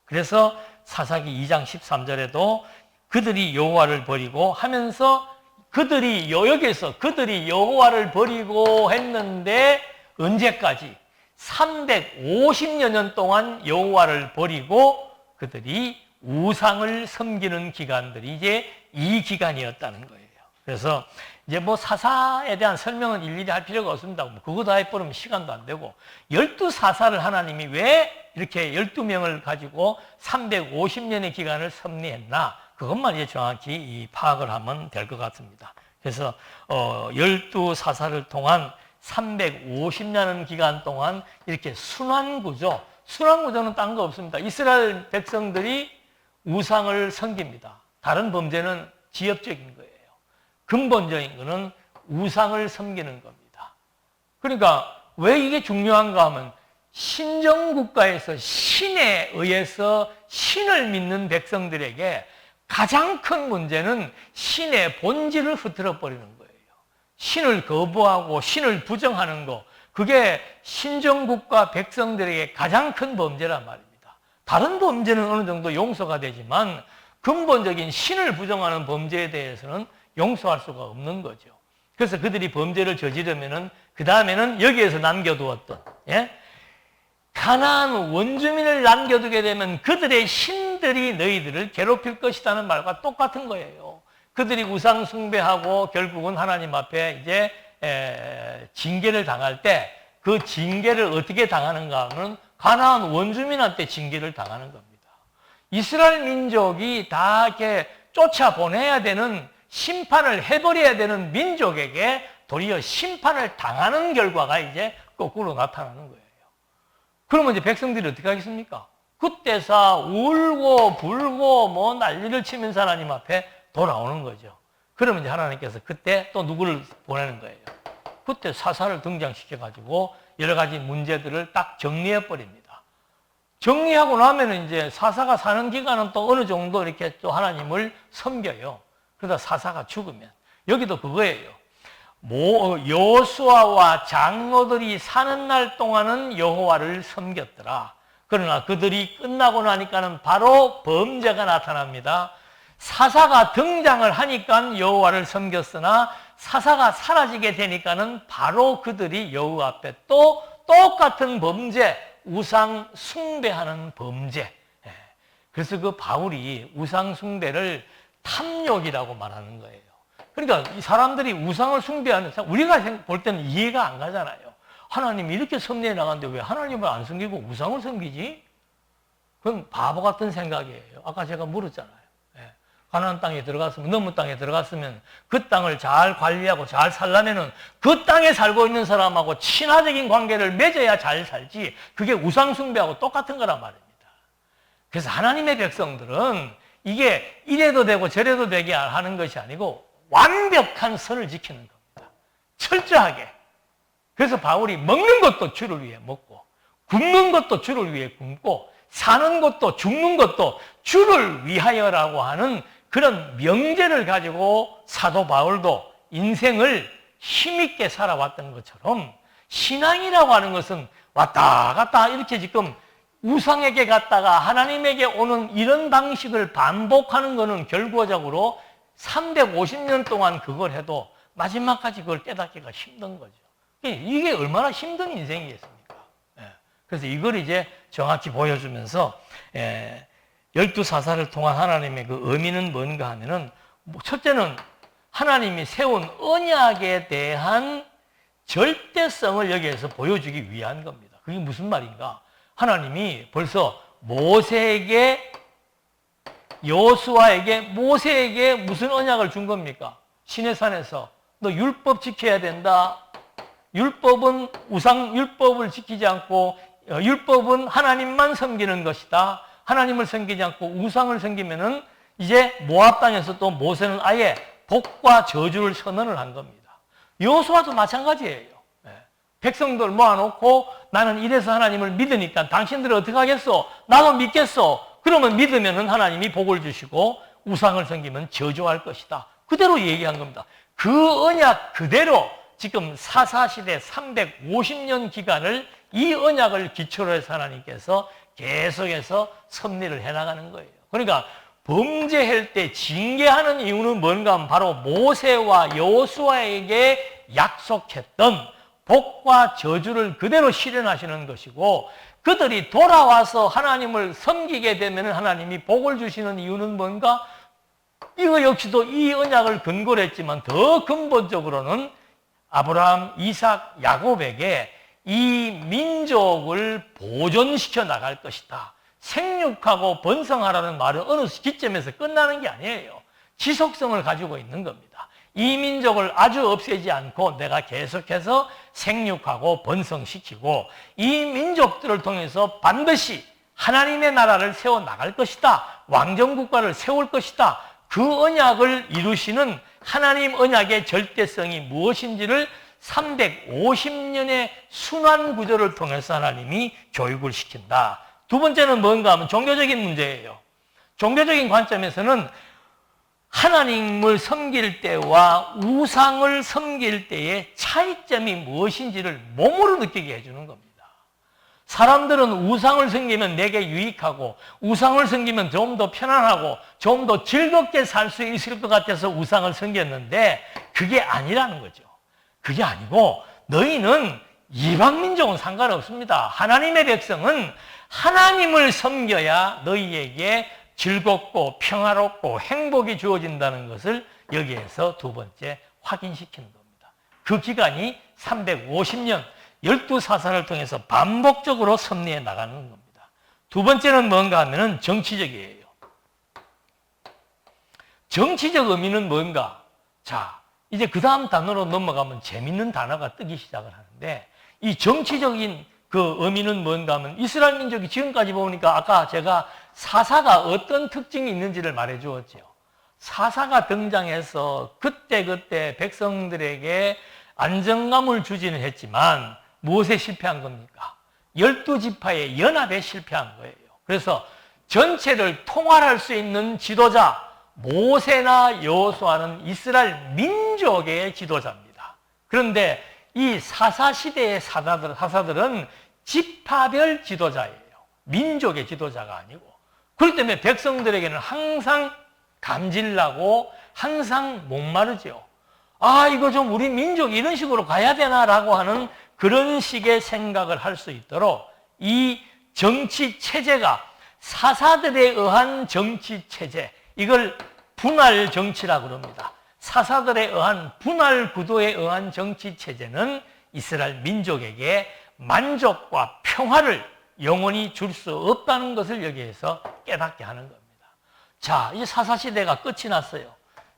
[SPEAKER 1] 그래서 사사기 2장 13절에도 그들이 여호와를 버리고 하면서 여기에서 그들이 여호와를 버리고 했는데 언제까지? 350여 년 동안 여호와를 버리고 그들이 우상을 섬기는 기간들이 이제 이 기간이었다는 거예요. 그래서 이제 뭐 사사에 대한 설명은 일일이 할 필요가 없습니다. 뭐 그거 다 해버리면 시간도 안 되고 12사사를 하나님이 왜 이렇게 12명을 가지고 350년의 기간을 섭리했나 그것만 이제 정확히 파악을 하면 될 것 같습니다. 그래서 12사사를 통한 350년 기간 동안 이렇게 순환구조, 순환구조는 딴 거 없습니다. 이스라엘 백성들이 우상을 섬깁니다. 다른 범죄는 지엽적인 거예요. 근본적인 거는 우상을 섬기는 겁니다. 그러니까 왜 이게 중요한가 하면 신정국가에서 신에 의해서 신을 믿는 백성들에게 가장 큰 문제는 신의 본질을 흐트러 버리는 거예요. 신을 거부하고 신을 부정하는 거, 그게 신정국가 백성들에게 가장 큰 범죄란 말입니다. 다른 범죄는 어느 정도 용서가 되지만 근본적인 신을 부정하는 범죄에 대해서는 용서할 수가 없는 거죠. 그래서 그들이 범죄를 저지르면은 그 다음에는 여기에서 남겨두었던 가나안 원주민을 남겨두게 되면 그들의 신들이 너희들을 괴롭힐 것이라는 말과 똑같은 거예요. 그들이 우상 숭배하고 결국은 하나님 앞에 이제 징계를 당할 때 그 징계를 어떻게 당하는가 하면 가나안 원주민한테 징계를 당하는 겁니다. 이스라엘 민족이 다 이렇게 쫓아보내야 되는 심판을 해버려야 되는 민족에게 도리어 심판을 당하는 결과가 이제 거꾸로 나타나는 거예요. 그러면 이제 백성들이 어떻게 하겠습니까? 그때서 울고 불고 뭐 난리를 치면서 하나님 앞에 돌아오는 거죠. 그러면 이제 하나님께서 그때 또 누구를 보내는 거예요? 그때 사사를 등장시켜가지고 여러 가지 문제들을 딱 정리해버립니다. 정리하고 나면은 이제 사사가 사는 기간은 또 어느 정도 이렇게 또 하나님을 섬겨요. 그러다 사사가 죽으면 여기도 그거예요. 여호수아와 장로들이 사는 날 동안은 여호와를 섬겼더라. 그러나 그들이 끝나고 나니까는 바로 범죄가 나타납니다. 사사가 등장을 하니까 여호와를 섬겼으나 사사가 사라지게 되니까는 바로 그들이 여호와 앞에 또 똑같은 범죄, 우상 숭배하는 범죄. 그래서 그 바울이 우상 숭배를 탐욕이라고 말하는 거예요. 그러니까 이 사람들이 우상을 숭배하는, 우리가 볼 때는 이해가 안 가잖아요. 하나님이 이렇게 섭리해 나갔는데 왜 하나님을 안 섬기고 우상을 섬기지? 그건 바보 같은 생각이에요. 아까 제가 물었잖아요. 가나안 땅에 들어갔으면, 너무 땅에 들어갔으면 그 땅을 잘 관리하고 잘 살려면은 그 땅에 살고 있는 사람하고 친화적인 관계를 맺어야 잘 살지, 그게 우상 숭배하고 똑같은 거란 말입니다. 그래서 하나님의 백성들은 이게 이래도 되고 저래도 되게 하는 것이 아니고 완벽한 선을 지키는 겁니다. 철저하게. 그래서 바울이 먹는 것도 주를 위해 먹고, 굶는 것도 주를 위해 굶고, 사는 것도 죽는 것도 주를 위하여라고 하는 그런 명제를 가지고 사도 바울도 인생을 힘있게 살아왔던 것처럼 신앙이라고 하는 것은 왔다 갔다 이렇게 지금 우상에게 갔다가 하나님에게 오는 이런 방식을 반복하는 것은 결과적으로 350년 동안 그걸 해도 마지막까지 그걸 깨닫기가 힘든 거죠. 이게 얼마나 힘든 인생이겠습니까? 그래서 이걸 이제 정확히 보여주면서 12사사를 통한 하나님의 그 의미는 뭔가 하면은, 첫째는 하나님이 세운 언약에 대한 절대성을 여기에서 보여주기 위한 겁니다. 그게 무슨 말인가? 하나님이 벌써 모세에게, 여호수아에게, 모세에게 무슨 언약을 준 겁니까? 시내산에서 너 율법 지켜야 된다. 율법은 율법을 지키지 않고 율법은 하나님만 섬기는 것이다. 하나님을 섬기지 않고 우상을 섬기면은 이제 모압 땅에서 또 모세는 아예 복과 저주를 선언을 한 겁니다. 여호수아도 마찬가지예요. 백성들 모아놓고 나는 이래서 하나님을 믿으니까 당신들은 어떻게 하겠어? 나도 믿겠어. 그러면 믿으면은 하나님이 복을 주시고 우상을 섬기면 저주할 것이다. 그대로 얘기한 겁니다. 그 언약 그대로 지금 사사시대 350년 기간을 이 언약을 기초로 해서 하나님께서 계속해서 섭리를 해나가는 거예요. 그러니까 범죄할 때 징계하는 이유는 뭔가 하면 바로 모세와 여호수아에게 약속했던 복과 저주를 그대로 실현하시는 것이고, 그들이 돌아와서 하나님을 섬기게 되면 하나님이 복을 주시는 이유는 뭔가? 이거 역시도 이 언약을 근거로 했지만 더 근본적으로는 아브라함, 이삭, 야곱에게 이 민족을 보존시켜 나갈 것이다. 생육하고 번성하라는 말은 어느 기점에서 끝나는 게 아니에요. 지속성을 가지고 있는 겁니다. 이 민족을 아주 없애지 않고 내가 계속해서 생육하고 번성시키고 이 민족들을 통해서 반드시 하나님의 나라를 세워 나갈 것이다. 왕정국가를 세울 것이다. 그 언약을 이루시는 하나님 언약의 절대성이 무엇인지를 350년의 순환 구조를 통해서 하나님이 교육을 시킨다. 두 번째는 뭔가 하면 종교적인 문제예요. 종교적인 관점에서는 하나님을 섬길 때와 우상을 섬길 때의 차이점이 무엇인지를 몸으로 느끼게 해주는 겁니다. 사람들은 우상을 섬기면 내게 유익하고 우상을 섬기면 좀 더 편안하고 좀 더 즐겁게 살 수 있을 것 같아서 우상을 섬겼는데 그게 아니라는 거죠. 그게 아니고 너희는 이방민족은 상관없습니다. 하나님의 백성은 하나님을 섬겨야 너희에게 즐겁고 평화롭고 행복이 주어진다는 것을 여기에서 두 번째 확인시키는 겁니다. 그 기간이 350년 12사사를 통해서 반복적으로 섭리해 나가는 겁니다. 두 번째는 뭔가 하면은 정치적이에요. 정치적 의미는 뭔가? 자, 이제 그 다음 단어로 넘어가면 재밌는 단어가 뜨기 시작을 하는데 이 정치적인 그 의미는 뭔가 하면 이스라엘 민족이 지금까지 보니까 아까 제가 사사가 어떤 특징이 있는지를 말해 주었죠. 사사가 등장해서 그때그때 백성들에게 안정감을 주지는 했지만 무엇에 실패한 겁니까? 12지파의 연합에 실패한 거예요. 그래서 전체를 통할할 수 있는 지도자 모세나 여호수아는 이스라엘 민족의 지도자입니다. 그런데 이 사사시대의 사사들은 지파별 지도자예요. 민족의 지도자가 아니고. 그렇기 때문에 백성들에게는 항상 감질나고 항상 목마르죠. 아, 이거 좀 우리 민족 이런 식으로 가야 되나라고 하는 그런 식의 생각을 할 수 있도록 이 정치 체제가 사사들에 의한 정치 체제, 이걸 분할 정치라고 그럽니다. 사사들에 의한 분할 구도에 의한 정치 체제는 이스라엘 민족에게 만족과 평화를 영원히 줄 수 없다는 것을 여기에서 깨닫게 하는 겁니다. 자, 이 사사시대가 끝이 났어요.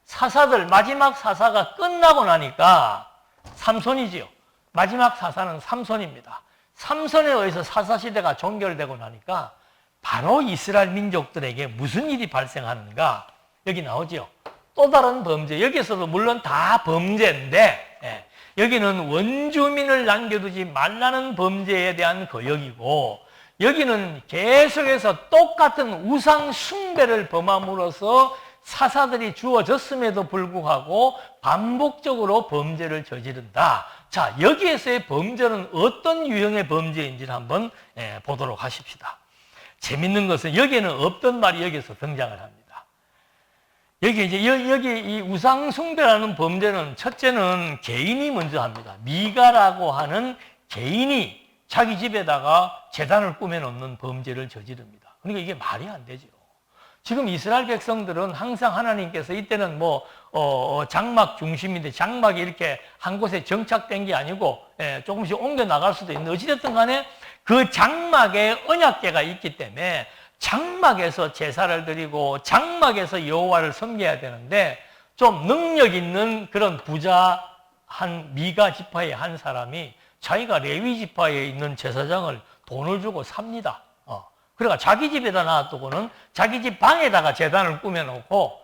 [SPEAKER 1] 사사들, 마지막 사사가 끝나고 나니까 삼손이지요. 마지막 사사는 삼손입니다. 삼손에 의해서 사사시대가 종결되고 나니까 바로 이스라엘 민족들에게 무슨 일이 발생하는가? 여기 나오죠. 또 다른 범죄. 여기서도 물론 다 범죄인데 여기는 원주민을 남겨두지 말라는 범죄에 대한 거역이고 여기는 계속해서 똑같은 우상 숭배를 범함으로써 사사들이 주어졌음에도 불구하고 반복적으로 범죄를 저지른다. 자, 여기에서의 범죄는 어떤 유형의 범죄인지를 한번 보도록 하십시다. 재밌는 것은 여기에는 없던 말이 여기서 등장을 합니다. 여기 이 우상 숭배라는 범죄는 첫째는 개인이 먼저 합니다. 미가라고 하는 개인이 자기 집에다가 제단을 꾸며놓는 범죄를 저지릅니다. 그러니까 이게 말이 안 되죠. 지금 이스라엘 백성들은 항상 하나님께서 이때는 장막 중심인데 장막이 이렇게 한 곳에 정착된 게 아니고 조금씩 옮겨 나갈 수도 있는데 어찌됐든 간에 그 장막에 언약궤가 있기 때문에 장막에서 제사를 드리고 장막에서 여호와를 섬겨야 되는데 좀 능력 있는 그런 부자 한 미가 지파의 한 사람이 자기가 레위 지파에 있는 제사장을 돈을 주고 삽니다. 그러니까 자기 집에다 놔두고는 자기 집 방에다가 제단을 꾸며놓고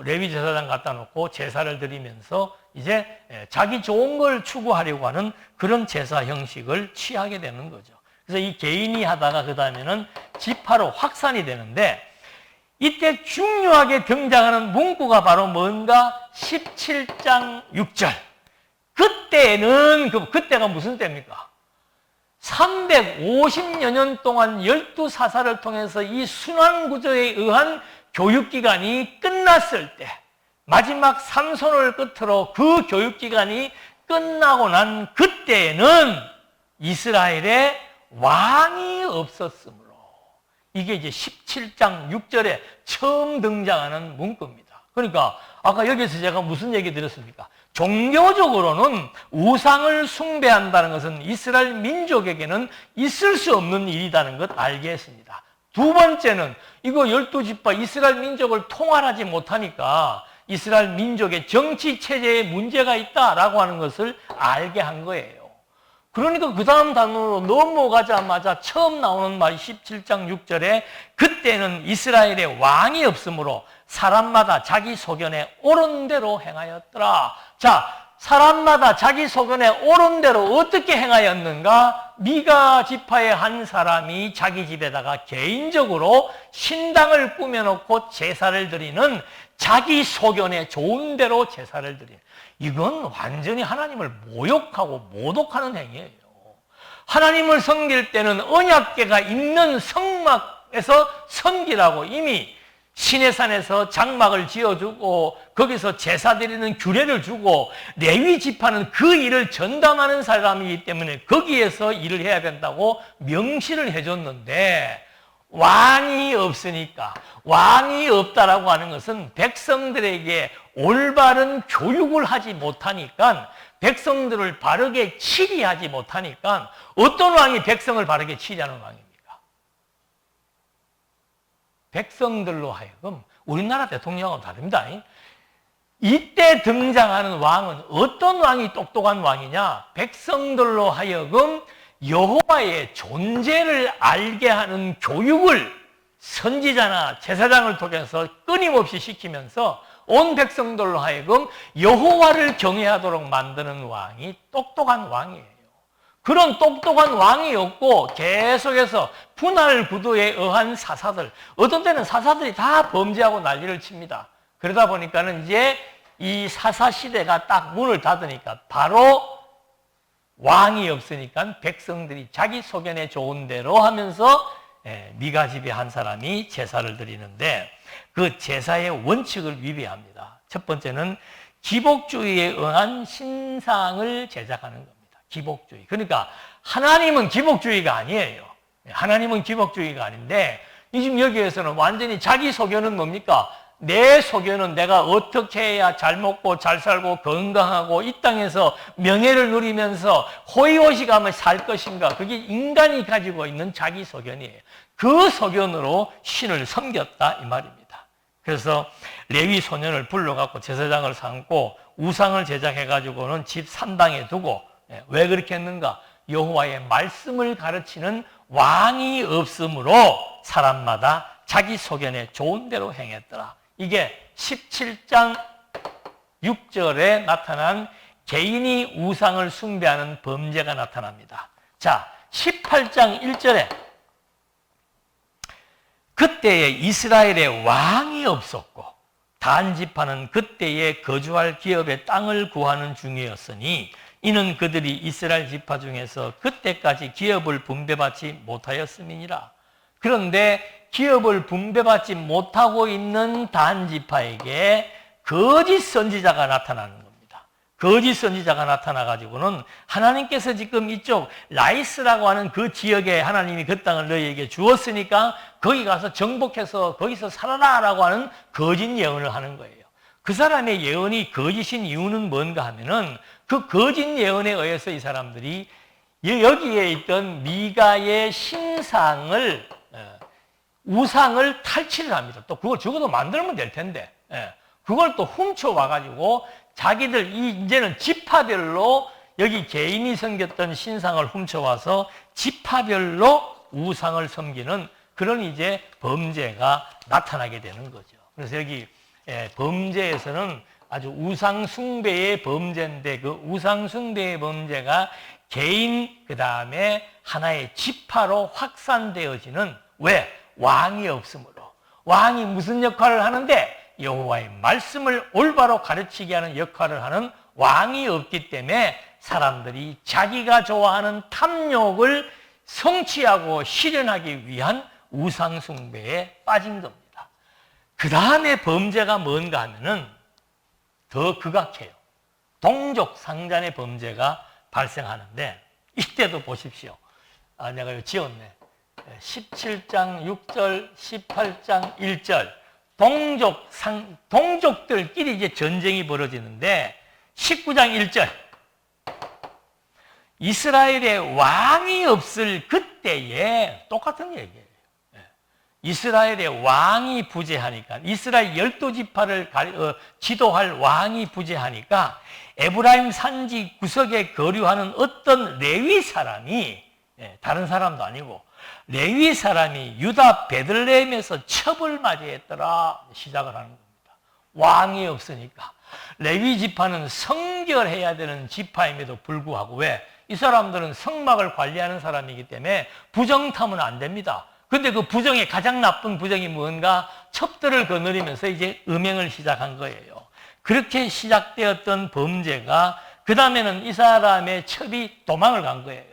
[SPEAKER 1] 레위 제사장 갖다 놓고 제사를 드리면서 이제 자기 좋은 걸 추구하려고 하는 그런 제사 형식을 취하게 되는 거죠. 그래서 이 개인이 하다가 그 다음에는 지파로 확산이 되는데 이때 중요하게 등장하는 문구가 바로 뭔가 17장 6절. 그때가 무슨 때입니까? 350여 년 동안 12사사를 통해서 이 순환구조에 의한 교육기간이 끝났을 때 마지막 삼손을 끝으로 그 교육기간이 끝나고 난 그때에는 이스라엘에 왕이 없었으므로 이게 이제 17장 6절에 처음 등장하는 문구입니다. 그러니까 아까 여기서 제가 무슨 얘기 드렸습니까? 종교적으로는 우상을 숭배한다는 것은 이스라엘 민족에게는 있을 수 없는 일이라는 것 알게 했습니다. 두 번째는 이거 12지파 이스라엘 민족을 통할하지 못하니까 이스라엘 민족의 정치 체제에 문제가 있다라고 하는 것을 알게 한 거예요. 그러니까 그 다음 단어로 넘어가자마자 처음 나오는 말이 17장 6절에 그때는 이스라엘에 왕이 없으므로 사람마다 자기 소견에 옳은 대로 행하였더라. 자, 사람마다 자기 소견에 옳은 대로 어떻게 행하였는가? 미가 지파의 한 사람이 자기 집에다가 개인적으로 신당을 꾸며놓고 제사를 드리는 자기 소견에 좋은 대로 제사를 드리는, 이건 완전히 하나님을 모욕하고 모독하는 행위예요. 하나님을 섬길 때는 언약궤가 있는 성막에서 섬기라고 이미 시내산에서 장막을 지어주고 거기서 제사 드리는 규례를 주고 레위 지파는 그 일을 전담하는 사람이기 때문에 거기에서 일을 해야 된다고 명시를 해줬는데, 왕이 없으니까, 왕이 없다라고 하는 것은 백성들에게 올바른 교육을 하지 못하니까, 백성들을 바르게 치리하지 못하니까, 어떤 왕이 백성을 바르게 치리하는 왕입니까? 백성들로 하여금, 우리나라 대통령하고 다릅니다. 이때 등장하는 왕은 어떤 왕이 똑똑한 왕이냐? 백성들로 하여금 여호와의 존재를 알게 하는 교육을 선지자나 제사장을 통해서 끊임없이 시키면서 온 백성들로 하여금 여호와를 경외하도록 만드는 왕이 똑똑한 왕이에요. 그런 똑똑한 왕이 없고 계속해서 분할 구도에 의한 사사들, 어떤 때는 사사들이 다 범죄하고 난리를 칩니다. 그러다 보니까는 이제 이 사사 시대가 딱 문을 닫으니까 바로 왕이 없으니까 백성들이 자기 소견에 좋은 대로 하면서 미가 집의 한 사람이 제사를 드리는데, 그 제사의 원칙을 위배합니다. 첫 번째는 기복주의에 의한 신상을 제작하는 겁니다. 기복주의. 그러니까 하나님은 기복주의가 아니에요. 하나님은 기복주의가 아닌데, 지금 여기에서는 완전히 자기 소견은 뭡니까? 내 소견은 내가 어떻게 해야 잘 먹고 잘 살고 건강하고 이 땅에서 명예를 누리면서 호의호식하며 살 것인가, 그게 인간이 가지고 있는 자기 소견이에요. 그 소견으로 신을 섬겼다 이 말입니다. 그래서 레위 소년을 불러갖고 제사장을 삼고 우상을 제작해가지고는 집 산당에 두고, 왜 그렇게 했는가? 여호와의 말씀을 가르치는 왕이 없으므로 사람마다 자기 소견에 좋은 대로 행했더라. 이게 17장 6절에 나타난 개인이 우상을 숭배하는 범죄가 나타납니다. 자, 18장 1절에 그때에 이스라엘에 왕이 없었고 단 지파는 그때에 거주할 기업의 땅을 구하는 중이었으니 이는 그들이 이스라엘 지파 중에서 그때까지 기업을 분배받지 못하였음이니라. 그런데 기업을 분배받지 못하고 있는 단 지파에게 거짓 선지자가 나타나는 겁니다. 거짓 선지자가 나타나가지고는 하나님께서 지금 이쪽 라이스라고 하는 그 지역에 하나님이 그 땅을 너희에게 주었으니까 거기 가서 정복해서 거기서 살아라라고 하는 거짓 예언을 하는 거예요. 그 사람의 예언이 거짓인 이유는 뭔가 하면은 그 거짓 예언에 의해서 이 사람들이 여기에 있던 미가의 신상을, 우상을 탈취를 합니다. 또 그걸 적어도 만들면 될 텐데, 그걸 또 훔쳐와가지고 자기들 이제는 지파별로 여기 개인이 섬겼던 신상을 훔쳐와서 지파별로 우상을 섬기는 그런 이제 범죄가 나타나게 되는 거죠. 그래서 여기 범죄에서는 아주 우상 숭배의 범죄인데, 그 우상 숭배의 범죄가 개인 그 다음에 하나의 지파로 확산되어지는, 왜? 왕이 없으므로. 왕이 무슨 역할을 하는데? 여호와의 말씀을 올바로 가르치게 하는 역할을 하는 왕이 없기 때문에 사람들이 자기가 좋아하는 탐욕을 성취하고 실현하기 위한 우상 숭배에 빠진 겁니다. 그 다음에 범죄가 뭔가 하면은 더 극악해요. 동족 상잔의 범죄가 발생하는데, 이때도 보십시오. 내가 이거 지었네. 17장 6절, 18장 1절 동족들끼리 이제 전쟁이 벌어지는데 19장 1절 이스라엘의 왕이 없을 그때에 똑같은 얘기예요. 이스라엘의 왕이 부재하니까 이스라엘 12지파를 지도할 왕이 부재하니까 에브라임 산지 구석에 거류하는 어떤 레위 사람이 다른 사람도 아니고 레위 사람이 유다 베들레헴에서 첩을 맞이했더라 시작을 하는 겁니다. 왕이 없으니까 레위 지파는 성결해야 되는 지파임에도 불구하고 왜? 이 사람들은 성막을 관리하는 사람이기 때문에 부정타면 안 됩니다. 근데 그 부정의 가장 나쁜 부정이 뭔가? 첩들을 거느리면서 이제 음행을 시작한 거예요. 그렇게 시작되었던 범죄가 그 다음에는 이 사람의 첩이 도망을 간 거예요.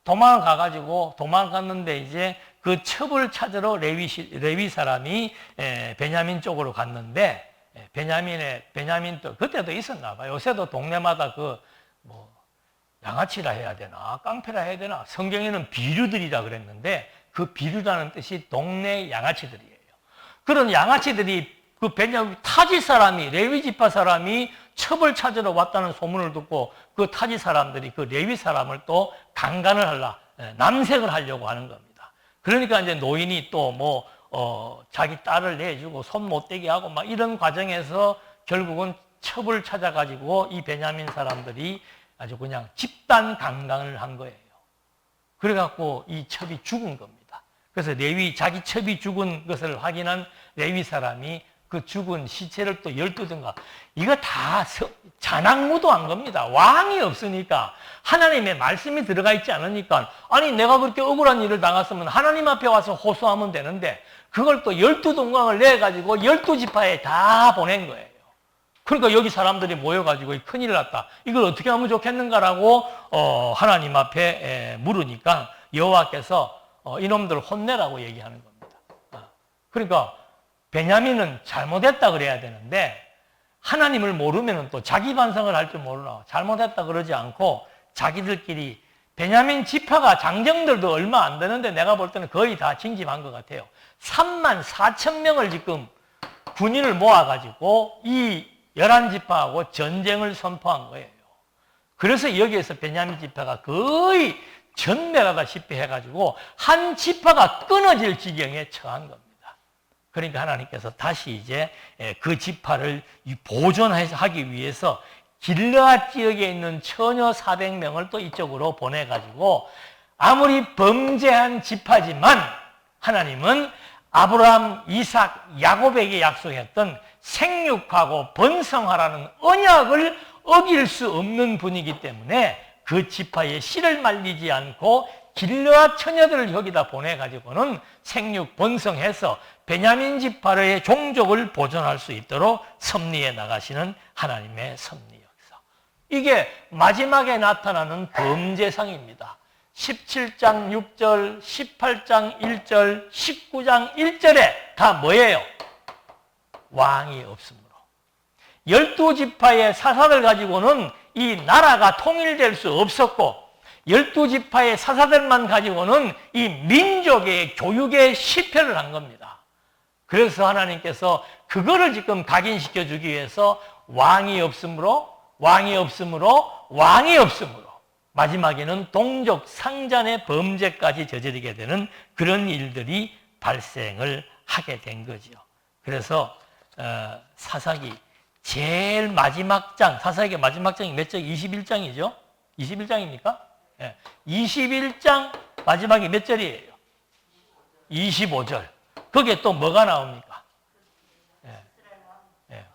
[SPEAKER 1] 도망을 가가지고 도망갔는데 이제 그 첩을 찾으러 레위 사람이 베냐민 쪽으로 갔는데 베냐민도 그때도 있었나 봐요. 요새도 동네마다 양아치라 해야 되나 깡패라 해야 되나 성경에는 비류들이라 그랬는데 그 비류라는 뜻이 동네 양아치들이에요. 그런 양아치들이 그 베냐민 타지 사람이 레위 지파 사람이 첩을 찾으러 왔다는 소문을 듣고 그 타지 사람들이 그 레위 사람을 또 강간을 남색을 하려고 하는 겁니다. 그러니까 이제 노인이 또 자기 딸을 내주고 손 못 대게 하고 막 이런 과정에서 결국은 첩을 찾아가지고 이 베냐민 사람들이 아주 그냥 집단 강간을 한 거예요. 그래갖고 이 첩이 죽은 겁니다. 그래서 자기 첩이 죽은 것을 확인한 레위 사람이 그 죽은 시체를 또 12등가 이거 다 잔악무도한 겁니다. 왕이 없으니까 하나님의 말씀이 들어가 있지 않으니까 아니 내가 그렇게 억울한 일을 당했으면 하나님 앞에 와서 호소하면 되는데 그걸 또 12동강을 내가지고 12지파에 다 보낸 거예요. 그러니까 여기 사람들이 모여가지고 큰일 났다. 이걸 어떻게 하면 좋겠는가라고 하나님 앞에 물으니까 여호와께서 이놈들 혼내라고 얘기하는 겁니다. 그러니까 베냐민은 잘못했다 그래야 되는데 하나님을 모르면 또 자기 반성을 할 줄 모르나 잘못했다 그러지 않고 자기들끼리 베냐민 지파가 장정들도 얼마 안 되는데 내가 볼 때는 거의 다 징집한 것 같아요. 34,000명을 지금 군인을 모아가지고 이 11지파하고 전쟁을 선포한 거예요. 그래서 여기에서 베냐민 지파가 거의 전멸하다시피 해가지고 한 지파가 끊어질 지경에 처한 겁니다. 그러니까 하나님께서 다시 이제 그 지파를 보존하기 위해서 길르앗 지역에 있는 처녀 400명을 또 이쪽으로 보내가지고 아무리 범죄한 지파지만 하나님은 아브라함, 이삭, 야곱에게 약속했던 생육하고 번성하라는 언약을 어길 수 없는 분이기 때문에 그 지파의 씨를 말리지 않고 길르앗 처녀들을 여기다 보내가지고는 생육 번성해서 베냐민 지파의 종족을 보존할 수 있도록 섭리해 나가시는 하나님의 섭리 역사. 이게 마지막에 나타나는 범죄상입니다. 17장 6절, 18장 1절, 19장 1절에 다 뭐예요? 왕이 없으므로. 12지파의 사사들 가지고는 이 나라가 통일될 수 없었고 12지파의 사사들만 가지고는 이 민족의 교육에 실패를 한 겁니다. 그래서 하나님께서 그거를 지금 각인시켜 주기 위해서 왕이 없으므로 마지막에는 동족 상잔의 범죄까지 저지르게 되는 그런 일들이 발생을 하게 된 거죠. 그래서 사사기 제일 마지막 장, 사사기의 마지막 장이 몇 장? 21장이죠? 21장입니까? 21장 마지막이 몇 절이에요? 25절. 거기에 또 뭐가 나옵니까?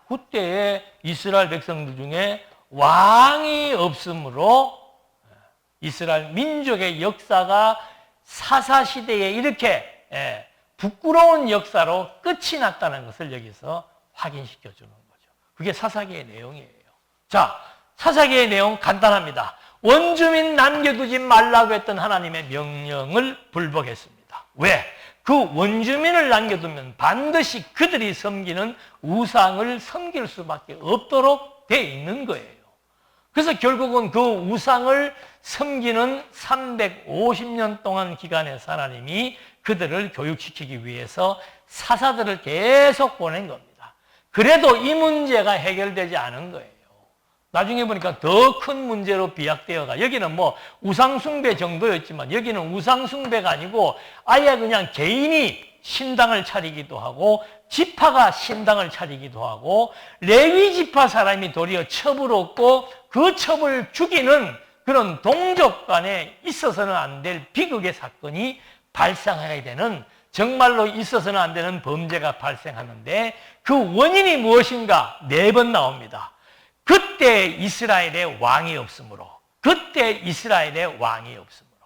[SPEAKER 1] 그때에 이스라엘 백성들 중에 왕이 없으므로 이스라엘 민족의 역사가 사사시대에 이렇게 부끄러운 역사로 끝이 났다는 것을 여기서 확인시켜 주는 거죠. 그게 사사기의 내용이에요. 자, 사사기의 내용 간단합니다. 원주민 남겨두지 말라고 했던 하나님의 명령을 불복했습니다. 왜? 그 원주민을 남겨두면 반드시 그들이 섬기는 우상을 섬길 수밖에 없도록 돼 있는 거예요. 그래서 결국은 그 우상을 섬기는 350년 동안 기간에서 하나님이 그들을 교육시키기 위해서 사사들을 계속 보낸 겁니다. 그래도 이 문제가 해결되지 않은 거예요. 나중에 보니까 더 큰 문제로 비약되어가, 여기는 뭐 우상숭배 정도였지만 여기는 우상숭배가 아니고 아예 그냥 개인이 신당을 차리기도 하고 지파가 신당을 차리기도 하고 레위 지파 사람이 도리어 첩을 얻고 그 첩을 죽이는 그런 동족 간에 있어서는 안 될 비극의 사건이 발생해야 되는, 정말로 있어서는 안 되는 범죄가 발생하는데 그 원인이 무엇인가 4번 나옵니다. 그때 이스라엘의 왕이 없으므로, 그때 이스라엘의 왕이 없으므로.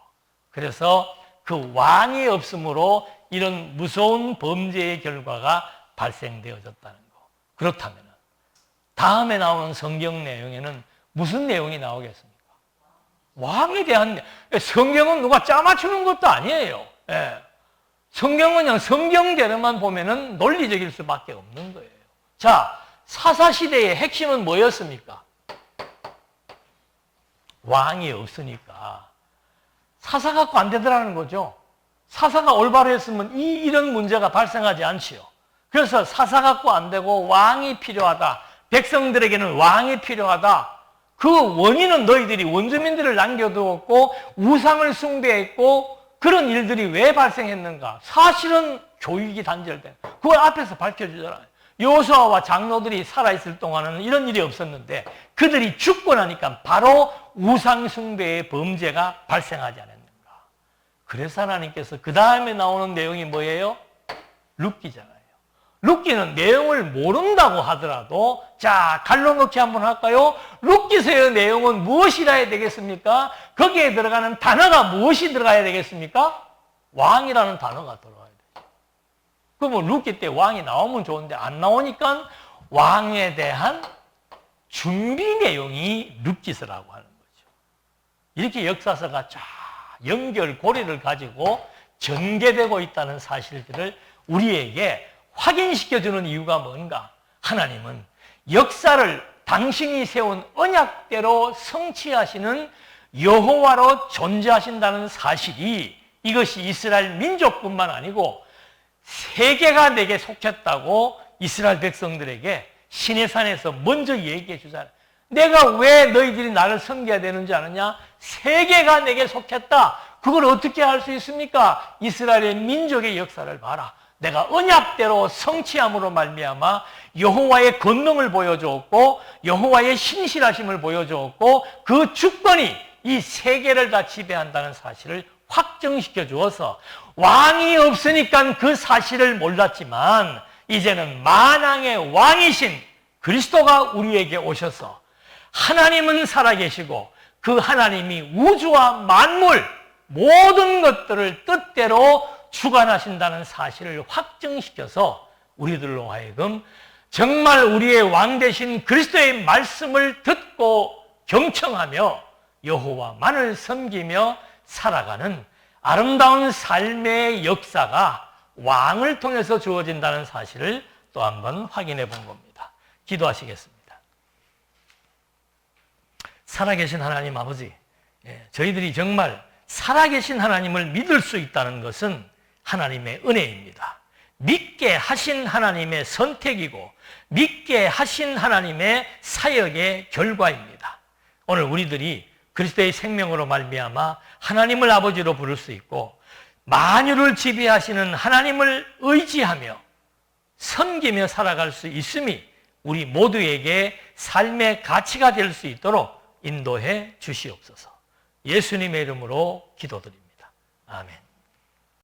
[SPEAKER 1] 그래서 그 왕이 없으므로 이런 무서운 범죄의 결과가 발생되어졌다는 거. 그렇다면 다음에 나오는 성경 내용에는 무슨 내용이 나오겠습니까? 왕에 대한, 성경은 누가 짜맞추는 것도 아니에요. 예. 성경은 그냥 성경대로만 보면은 논리적일 수밖에 없는 거예요. 자, 사사시대의 핵심은 뭐였습니까? 왕이 없으니까 사사 갖고 안 되더라는 거죠. 사사가 올바로 했으면 이런 문제가 발생하지 않지요. 그래서 사사 갖고 안 되고 왕이 필요하다. 백성들에게는 왕이 필요하다. 그 원인은 너희들이 원주민들을 남겨두었고 우상을 숭배했고 그런 일들이 왜 발생했는가? 사실은 교육이 단절된, 그걸 앞에서 밝혀주잖아요. 여호수아와 장로들이 살아있을 동안은 이런 일이 없었는데 그들이 죽고 나니까 바로 우상 숭배의 범죄가 발생하지 않았는가. 그래서 하나님께서 그 다음에 나오는 내용이 뭐예요? 룻기잖아요. 룻기는 내용을 모른다고 하더라도, 자, 갈로 넣기 한번 할까요? 룻기서의 내용은 무엇이라 해야 되겠습니까? 거기에 들어가는 단어가 무엇이 들어가야 되겠습니까? 왕이라는 단어가 들어가야 되죠. 그러면 룻기 때 왕이 나오면 좋은데 안 나오니까 왕에 대한 준비 내용이 룻기서라고 하는 거죠. 이렇게 역사서가 쫙 연결고리를 가지고 전개되고 있다는 사실들을 우리에게 확인시켜주는 이유가 뭔가? 하나님은 역사를 당신이 세운 언약대로 성취하시는 여호와로 존재하신다는 사실이, 이것이 이스라엘 민족뿐만 아니고 세계가 내게 속했다고 이스라엘 백성들에게 시내산에서 먼저 얘기해 주잖아요. 내가 왜 너희들이 나를 섬겨야 되는지 아느냐? 세계가 내게 속했다. 그걸 어떻게 할 수 있습니까? 이스라엘의 민족의 역사를 봐라. 내가 언약대로 성취함으로 말미암아 여호와의 권능을 보여주었고 여호와의 신실하심을 보여주었고 그 주권이 이 세계를 다 지배한다는 사실을 확정시켜 주어서, 왕이 없으니까 그 사실을 몰랐지만 이제는 만왕의 왕이신 그리스도가 우리에게 오셔서 하나님은 살아계시고 그 하나님이 우주와 만물 모든 것들을 뜻대로 주관하신다는 사실을 확증시켜서 우리들로 하여금 정말 우리의 왕 되신 그리스도의 말씀을 듣고 경청하며 여호와만을 섬기며 살아가는 아름다운 삶의 역사가 왕을 통해서 주어진다는 사실을 또 한번 확인해 본 겁니다. 기도하시겠습니다. 살아계신 하나님 아버지, 저희들이 정말 살아계신 하나님을 믿을 수 있다는 것은 하나님의 은혜입니다. 믿게 하신 하나님의 선택이고 믿게 하신 하나님의 사역의 결과입니다. 오늘 우리들이 그리스도의 생명으로 말미암아 하나님을 아버지로 부를 수 있고 만유를 지배하시는 하나님을 의지하며 섬기며 살아갈 수 있음이 우리 모두에게 삶의 가치가 될 수 있도록 인도해 주시옵소서. 예수님의 이름으로 기도드립니다. 아멘.